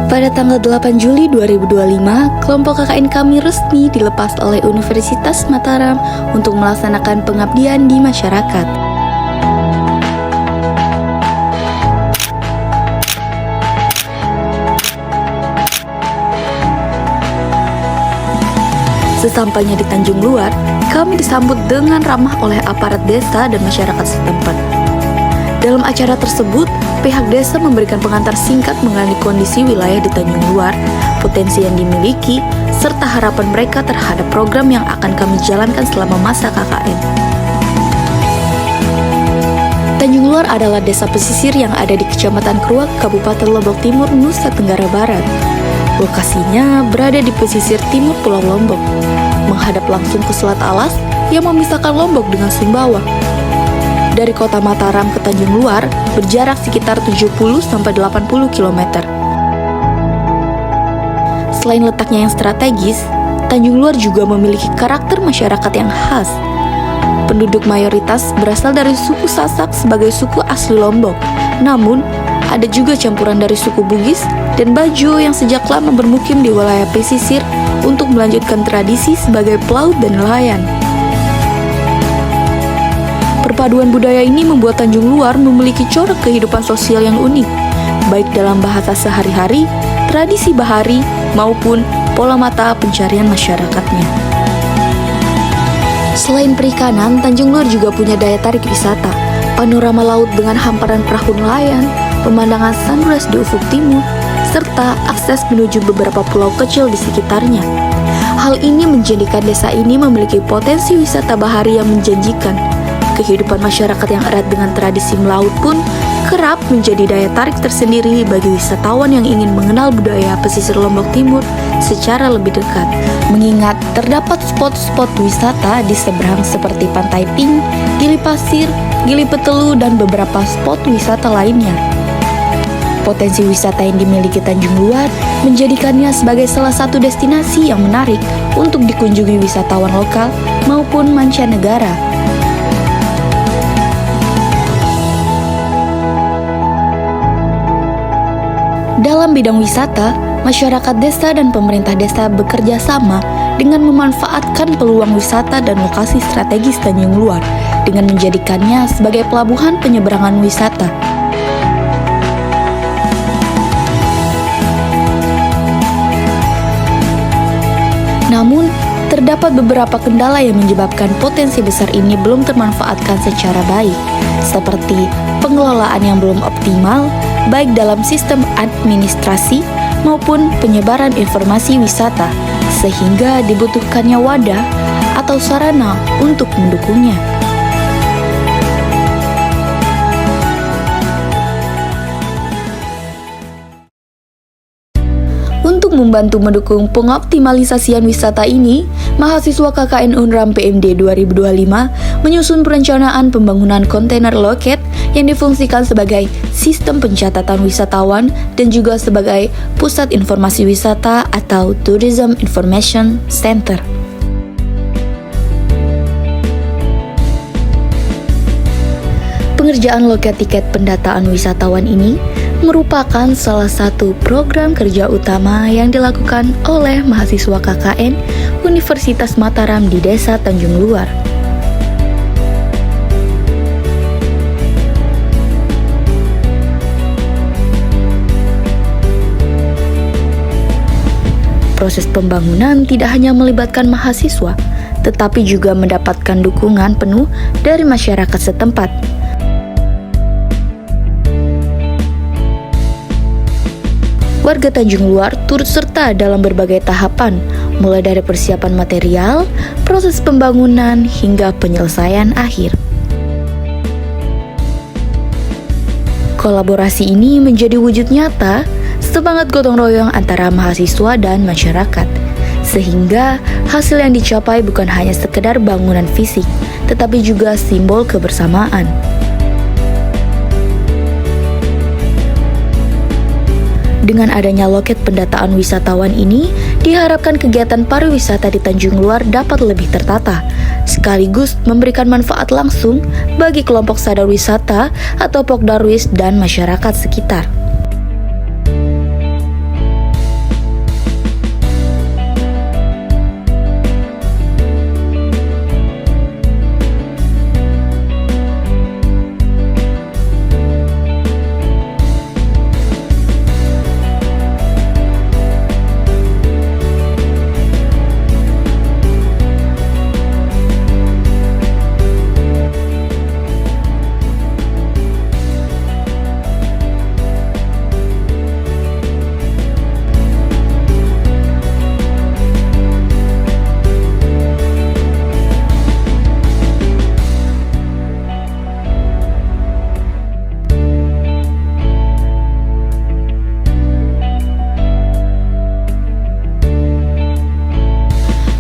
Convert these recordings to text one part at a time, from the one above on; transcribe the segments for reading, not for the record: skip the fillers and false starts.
Pada tanggal 8 Juli 2025, kelompok KKN kami resmi dilepas oleh Universitas Mataram untuk melaksanakan pengabdian di masyarakat. Sesampainya di Tanjung Luar, kami disambut dengan ramah oleh aparat desa dan masyarakat setempat. Dalam acara tersebut, pihak desa memberikan pengantar singkat mengenai kondisi wilayah di Tanjung Luar, potensi yang dimiliki, serta harapan mereka terhadap program yang akan kami jalankan selama masa KKN. Tanjung Luar adalah desa pesisir yang ada di Kecamatan Kruak, Kabupaten Lombok Timur, Nusa Tenggara Barat. Lokasinya berada di pesisir timur Pulau Lombok, menghadap langsung ke Selat Alas yang memisahkan Lombok dengan Sumbawa. Dari kota Mataram ke Tanjung Luar berjarak sekitar 70-80 km. Selain letaknya yang strategis, Tanjung Luar juga memiliki karakter masyarakat yang khas. Penduduk mayoritas berasal dari suku Sasak sebagai suku asli Lombok. Namun, ada juga campuran dari suku Bugis dan Bajo yang sejak lama bermukim di wilayah pesisir untuk melanjutkan tradisi sebagai pelaut dan nelayan. Perpaduan budaya ini membuat Tanjung Luar memiliki corak kehidupan sosial yang unik, baik dalam bahasa sehari-hari, tradisi bahari, maupun pola mata pencarian masyarakatnya. Selain perikanan, Tanjung Luar juga punya daya tarik wisata, panorama laut dengan hamparan perahu nelayan, pemandangan sunrise di ufuk timur, serta akses menuju beberapa pulau kecil di sekitarnya. Hal ini menjadikan desa ini memiliki potensi wisata bahari yang menjanjikan. Kehidupan masyarakat yang erat dengan tradisi melaut pun kerap menjadi daya tarik tersendiri bagi wisatawan yang ingin mengenal budaya pesisir Lombok Timur secara lebih dekat. Mengingat terdapat spot-spot wisata di seberang seperti Pantai Pink, Gili Pasir, Gili Petelu, dan beberapa spot wisata lainnya. Potensi wisata yang dimiliki Tanjung Luar menjadikannya sebagai salah satu destinasi yang menarik untuk dikunjungi wisatawan lokal maupun mancanegara. Dalam bidang wisata, masyarakat desa dan pemerintah desa bekerja sama dengan memanfaatkan peluang wisata dan lokasi strategis Tanjung Luar dengan menjadikannya sebagai pelabuhan penyeberangan wisata. Namun, terdapat beberapa kendala yang menyebabkan potensi besar ini belum termanfaatkan secara baik, seperti pengelolaan yang belum optimal, baik dalam sistem administrasi maupun penyebaran informasi wisata, sehingga dibutuhkannya wadah atau sarana untuk mendukungnya. Untuk membantu mendukung pengoptimalisasian wisata ini, mahasiswa KKN Unram PMD 2025 menyusun perencanaan pembangunan kontainer loket yang difungsikan sebagai sistem pencatatan wisatawan dan juga sebagai pusat informasi wisata atau Tourism Information Center. Pengerjaan loket tiket pendataan wisatawan ini merupakan salah satu program kerja utama yang dilakukan oleh mahasiswa KKN Universitas Mataram di Desa Tanjung Luar. Proses pembangunan tidak hanya melibatkan mahasiswa, tetapi juga mendapatkan dukungan penuh dari masyarakat setempat. warga Tanjung Luar turut serta dalam berbagai tahapan, mulai dari persiapan material, proses pembangunan, hingga penyelesaian akhir. Kolaborasi ini menjadi wujud nyata semangat gotong royong antara mahasiswa dan masyarakat, sehingga hasil yang dicapai bukan hanya sekedar bangunan fisik, tetapi juga simbol kebersamaan. Dengan adanya loket pendataan wisatawan ini, diharapkan kegiatan pariwisata di Tanjung Luar dapat lebih tertata, sekaligus memberikan manfaat langsung bagi kelompok sadar wisata atau Pokdarwis dan masyarakat sekitar.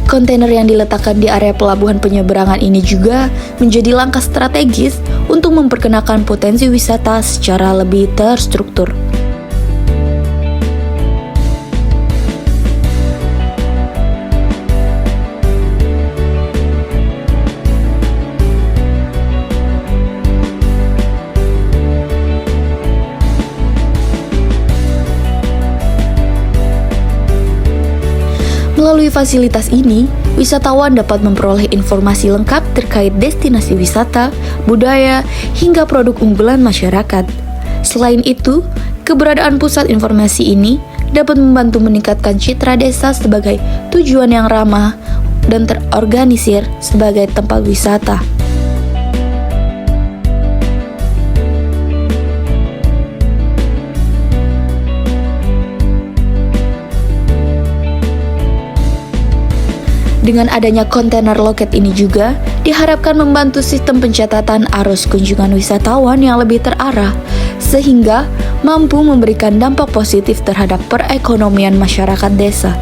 Kontainer yang diletakkan di area pelabuhan penyeberangan ini juga menjadi langkah strategis untuk memperkenalkan potensi wisata secara lebih terstruktur. Melalui fasilitas ini, wisatawan dapat memperoleh informasi lengkap terkait destinasi wisata, budaya, hingga produk unggulan masyarakat. Selain itu, keberadaan pusat informasi ini dapat membantu meningkatkan citra desa sebagai tujuan yang ramah dan terorganisir sebagai tempat wisata. Dengan adanya kontainer loket ini juga diharapkan membantu sistem pencatatan arus kunjungan wisatawan yang lebih terarah, sehingga mampu memberikan dampak positif terhadap perekonomian masyarakat desa.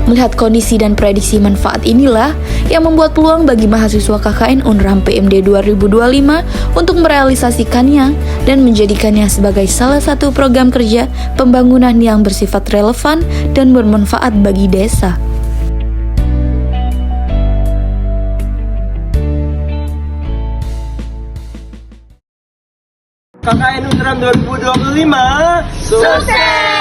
Melihat kondisi dan prediksi manfaat inilah yang membuat peluang bagi mahasiswa KKN Unram PMD 2025 untuk merealisasikannya dan menjadikannya sebagai salah satu program kerja pembangunan yang bersifat relevan dan bermanfaat bagi desa. KKN Unram 2025 sukses!